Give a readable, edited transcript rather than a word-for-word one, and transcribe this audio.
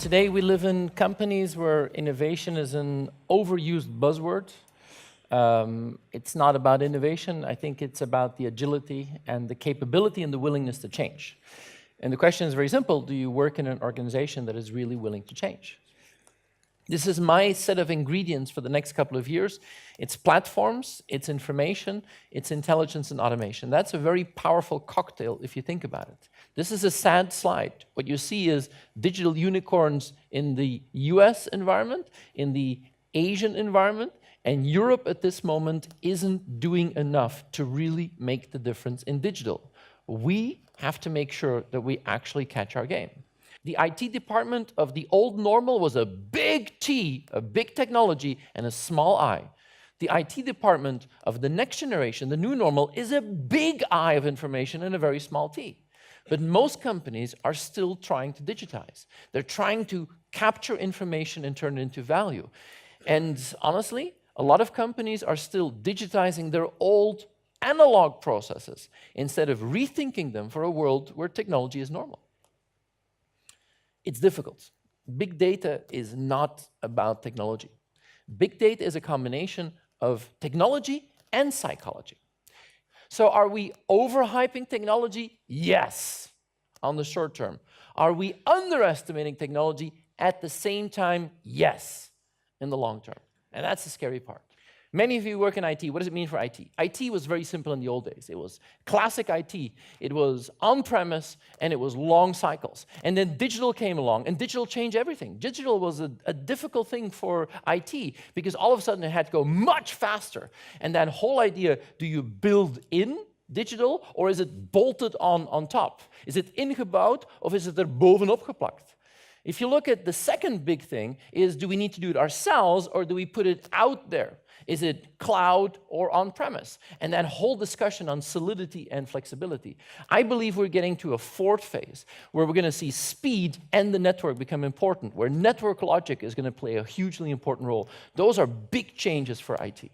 Today we live in companies where innovation is an overused buzzword. It's not about innovation. I think it's about the agility and the capability and the willingness to change. And the question is very simple. Do you work in an organization that is really willing to change? This is my set of ingredients for the next couple of years. It's platforms, it's information, it's intelligence and automation. That's a very powerful cocktail if you think about it. This is a sad slide. What you see is digital unicorns in the US environment, in the Asian environment, and Europe at this moment isn't doing enough to really make the difference in digital. We have to make sure that we actually catch our game. The IT department of the old normal was a big T, a big technology, and a small I. The IT department of the next generation, the new normal, is a big I of information and a very small T. But most companies are still trying to digitize. They're trying to capture information and turn it into value. And honestly, a lot of companies are still digitizing their old analog processes instead of rethinking them for a world where technology is normal. It's difficult. Big data is not about technology. Big data is a combination of technology and psychology. So are we overhyping technology? Yes, on the short term. Are we underestimating technology at the same time? Yes, in the long term. And that's the scary part. Many of you work in IT. What does it mean for IT? IT was very simple in the old days. It was classic IT. It was on-premise, and it was long cycles. And then digital came along, and digital changed everything. Digital was a difficult thing for IT, because all of a sudden it had to go much faster. And that whole idea, do you build in digital, or is it bolted on top? Is it ingebouwd, or is it er bovenop geplakt? If you look at the second big thing, is do we need to do it ourselves, or do we put it out there? Is it cloud or on-premise? And that whole discussion on solidity and flexibility. I believe we're getting to a fourth phase where we're going to see speed and the network become important, where network logic is going to play a hugely important role. Those are big changes for IT.